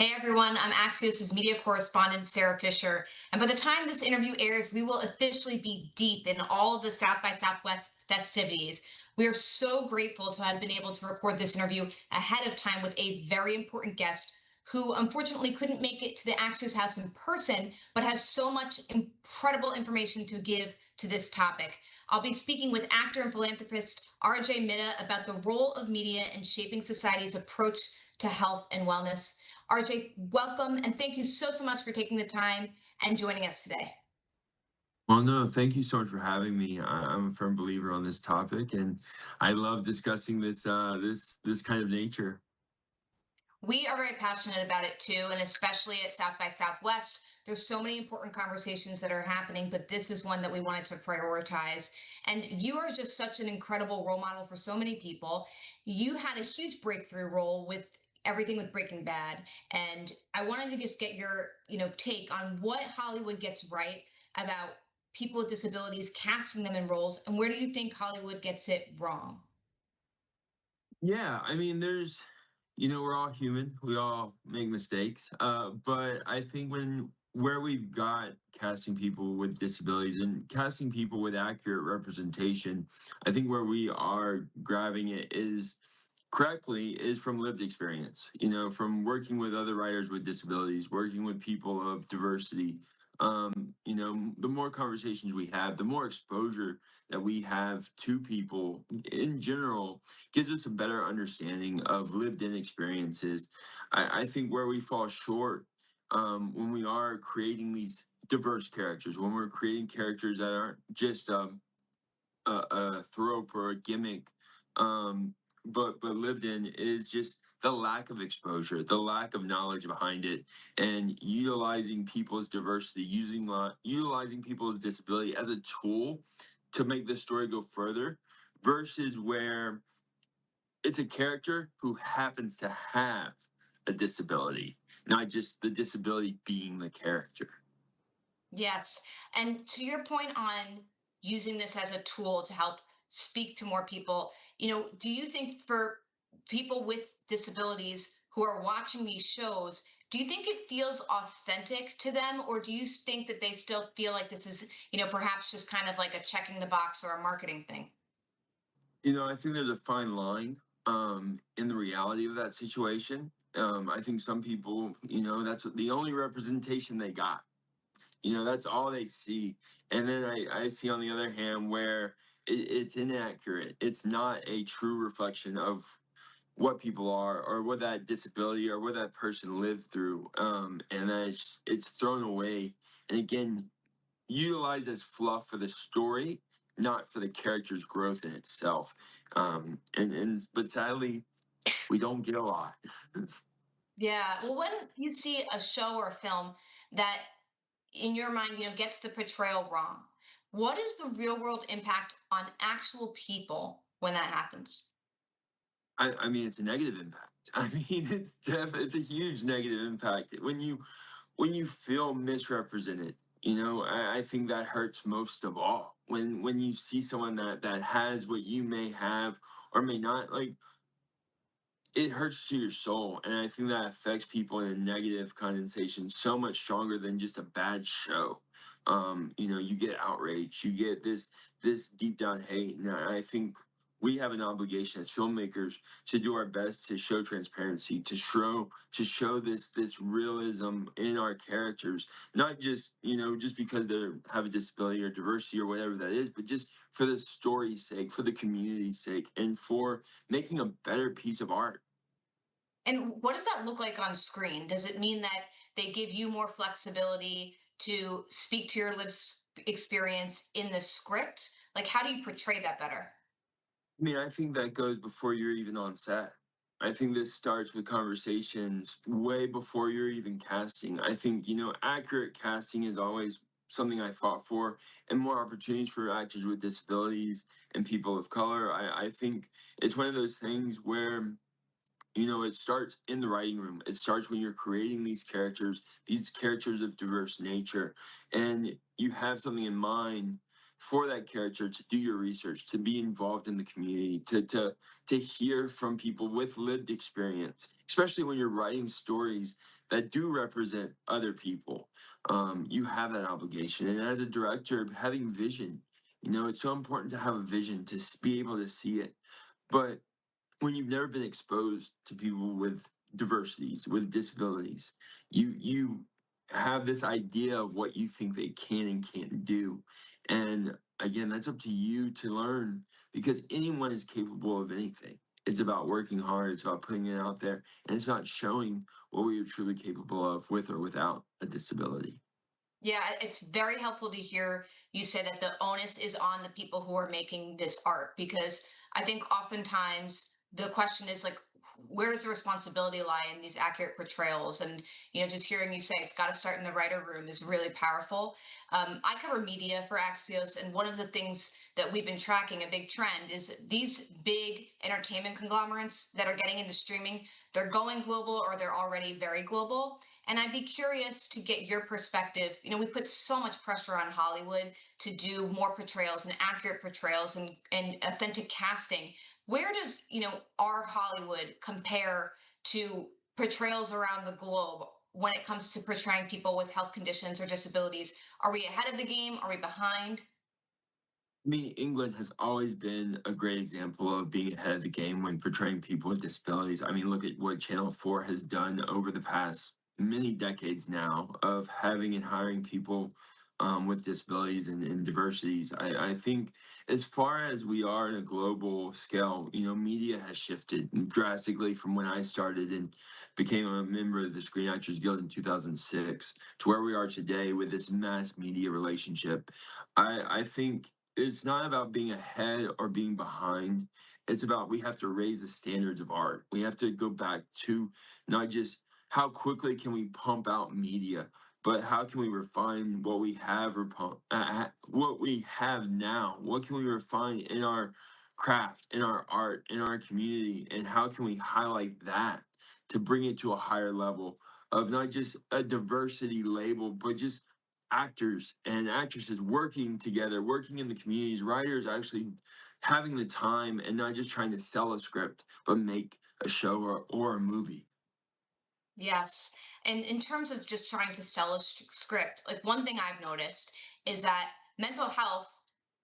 Hey everyone, I'm Axios' media correspondent, Sara Fischer. And by the time this interview airs, we will officially be deep in all of the South by Southwest festivities. We are so grateful to have been able to record this interview ahead of time with a very important guest who unfortunately couldn't make it to the Axios House in person, but has so much incredible information to give to this topic. I'll be speaking with actor and philanthropist RJ Mitte about the role of media in shaping society's approach to health and wellness. RJ, welcome and thank you so much for taking the time and joining us today. Well, no, thank you so much for having me. I'm a firm believer on this topic, and I love discussing this kind of nature. We are very passionate about it too, and especially at South by Southwest. There's so many important conversations that are happening, but this is one that we wanted to prioritize. And you are just such an incredible role model for so many people. You had a huge breakthrough role with everything with Breaking Bad, and I wanted to just get your, take on what Hollywood gets right about people with disabilities, casting them in roles, and where do you think Hollywood gets it wrong? Yeah, I mean, we're all human. We all make mistakes. But I think where we've got casting people with disabilities and casting people with accurate representation, I think where we are grabbing it is correctly is from lived experience, from working with other writers with disabilities, working with people of diversity. The more conversations we have, the more exposure that we have to people in general gives us a better understanding of lived in experiences. I think where we fall short when we are creating these diverse characters, when we're creating characters that aren't just a trope or a gimmick, but lived in is just the lack of exposure, the lack of knowledge behind it, and utilizing people's diversity, utilizing people's disability as a tool to make the story go further, versus where it's a character who happens to have a disability, not just the disability being the character. Yes. And to your point on using this as a tool to help speak to more people, do you think for people with disabilities who are watching these shows, do you think it feels authentic to them, or do you think that they still feel like this is, perhaps just kind of like a checking the box or a marketing thing? I think there's a fine line in the reality of that situation. I think some people, that's the only representation they got. That's all they see. And then I see on the other hand where it's inaccurate. It's not a true reflection of what people are or what that disability or what that person lived through. And then it's thrown away. And again, utilized as fluff for the story, not for the character's growth in itself. But sadly, we don't get a lot. Yeah. Well, when you see a show or a film that in your mind, gets the portrayal wrong, what is the real world impact on actual people when that happens? I mean, it's a negative impact. I mean, it's a huge negative impact when you feel misrepresented. I think that hurts most of all when you see someone that has what you may have or may not. Like, it hurts to your soul, and I think that affects people in a negative connotation so much stronger than just a bad show. You get outrage, you get this deep down hate, and I think we have an obligation as filmmakers to do our best to show transparency, to show this realism in our characters, not just because they have a disability or diversity or whatever that is, but just for the story's sake, for the community's sake, and for making a better piece of art. And what does that look like on screen? Does it mean that they give you more flexibility to speak to your experience in the script? Like, how do you portray that better? I mean, I think that goes before you're even on set. I think this starts with conversations way before you're even casting. I think, accurate casting is always something I fought for, and more opportunities for actors with disabilities and people of color. I think it's one of those things where it starts in the writing room. It starts when you're creating these characters of diverse nature, and you have something in mind for that character to do your research, to be involved in the community, to hear from people with lived experience, especially when you're writing stories that do represent other people. You have that obligation. And as a director, having vision, it's so important to have a vision to be able to see it. But when you've never been exposed to people with diversities, with disabilities, you have this idea of what you think they can and can't do. And again, that's up to you to learn, because anyone is capable of anything. It's about working hard, it's about putting it out there, and it's about showing what we are truly capable of with or without a disability. Yeah, it's very helpful to hear you say that the onus is on the people who are making this art, because I think oftentimes the question is like, where does the responsibility lie in these accurate portrayals? And just hearing you say it's got to start in the writer room is really powerful. I cover media for Axios, and one of the things that we've been tracking, a big trend, is these big entertainment conglomerates that are getting into streaming. They're going global, or they're already very global, and I'd be curious to get your perspective. We put so much pressure on Hollywood to do more portrayals and accurate portrayals and authentic casting. Where does, our Hollywood compare to portrayals around the globe when it comes to portraying people with health conditions or disabilities? Are we ahead of the game? Are we behind? I mean, England has always been a great example of being ahead of the game when portraying people with disabilities. I mean, look at what Channel 4 has done over the past many decades now of having and hiring people with disabilities and diversities. I think as far as we are in a global scale, media has shifted drastically from when I started and became a member of the Screen Actors Guild in 2006 to where we are today with this mass media relationship. I think it's not about being ahead or being behind. It's about we have to raise the standards of art. We have to go back to not just how quickly can we pump out media, but how can we refine what we have or what we have now? What can we refine in our craft, in our art, in our community, and how can we highlight that to bring it to a higher level of not just a diversity label, but just actors and actresses working together, working in the communities, writers actually having the time and not just trying to sell a script, but make a show or a movie. Yes. And in terms of just trying to sell a script, like one thing I've noticed is that mental health,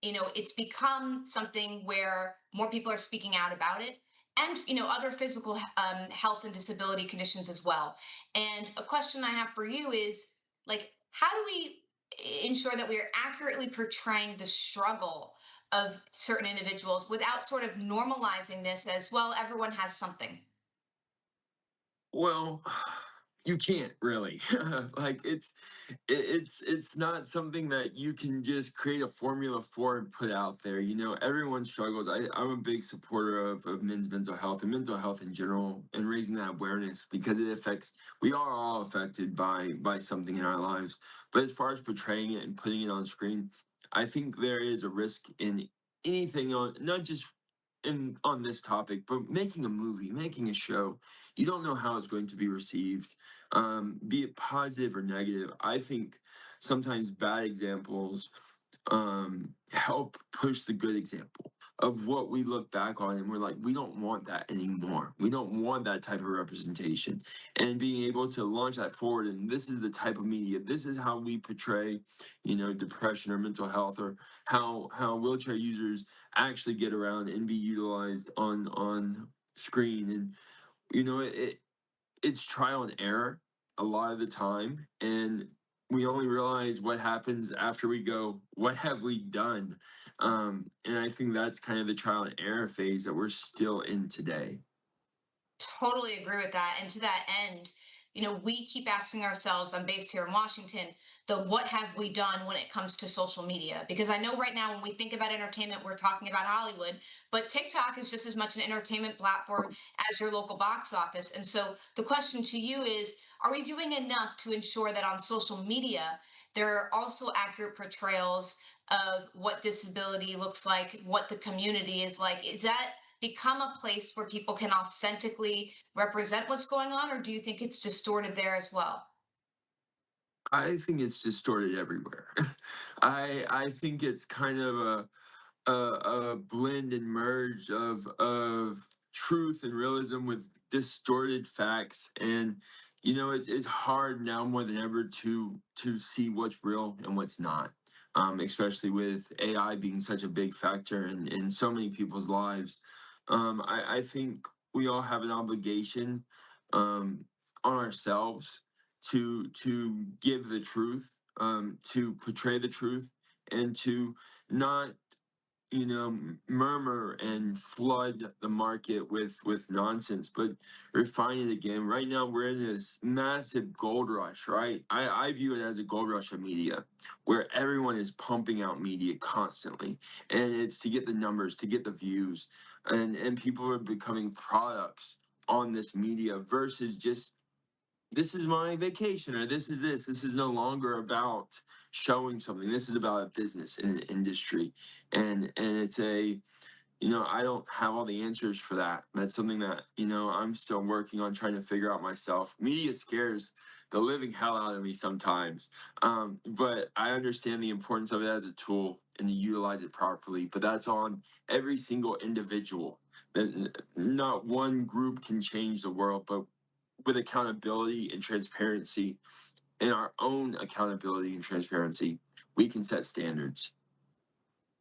it's become something where more people are speaking out about it, and, other physical health and disability conditions as well. And a question I have for you is, like, how do we ensure that we are accurately portraying the struggle of certain individuals without sort of normalizing this as, well, everyone has something? Well, you can't really. Like it's not something that you can just create a formula for and put out there. Everyone struggles. I'm a big supporter of men's mental health and mental health in general and raising that awareness because it affects we are all affected by something in our lives. But as far as portraying it and putting it on screen, I think there is a risk in anything on not just in on this topic, but making a movie, making a show, you don't know how it's going to be received, be it positive or negative. I think sometimes bad examples help push the good example of what we look back on and we're like, we don't want that anymore. We don't want that type of representation. And being able to launch that forward, and this is the type of media, this is how we portray, depression or mental health, or how wheelchair users actually get around and be utilized on screen. And it's trial and error a lot of the time, and we only realize what happens after we go, what have we done? And I think that's kind of the trial and error phase that we're still in today. Totally agree with that. And to that end, we keep asking ourselves, I'm based here in Washington, the what have we done when it comes to social media? Because I know right now when we think about entertainment, we're talking about Hollywood, but TikTok is just as much an entertainment platform as your local box office. And so the question to you is, are we doing enough to ensure that on social media, there are also accurate portrayals of what disability looks like, what the community is like? Is that become a place where people can authentically represent what's going on, or do you think it's distorted there as well? I think it's distorted everywhere. I think it's kind of a blend and merge of truth and realism with distorted facts. And It's hard now more than ever to see what's real and what's not, especially with AI being such a big factor in so many people's lives. I think we all have an obligation um, on ourselves to give the truth, to portray the truth, and to not murmur and flood the market with nonsense, but refine it again. Right now, we're in this massive gold rush, right? I view it as a gold rush of media, where everyone is pumping out media constantly, and it's to get the numbers, to get the views, and people are becoming products on this media versus just this is my vacation or this is no longer about showing something. This is about a business and an industry, and it's a I don't have all the answers for that. That's something that I'm still working on trying to figure out myself. Media scares the living hell out of me sometimes, but I understand the importance of it as a tool and to utilize it properly, but that's on every single individual. That not one group can change the world, but with accountability and transparency, and our own accountability and transparency, we can set standards.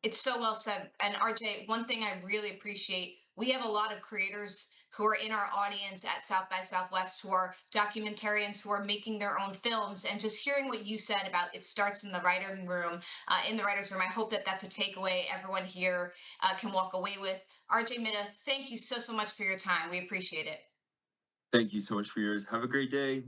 It's so well said. And RJ, one thing I really appreciate, we have a lot of creators who are in our audience at South by Southwest who are documentarians who are making their own films. And just hearing what you said about it starts in the writing room, in the writer's room, I hope that that's a takeaway everyone here can walk away with. RJ Mitte, thank you so, so much for your time. We appreciate it. Thank you so much for yours. Have a great day.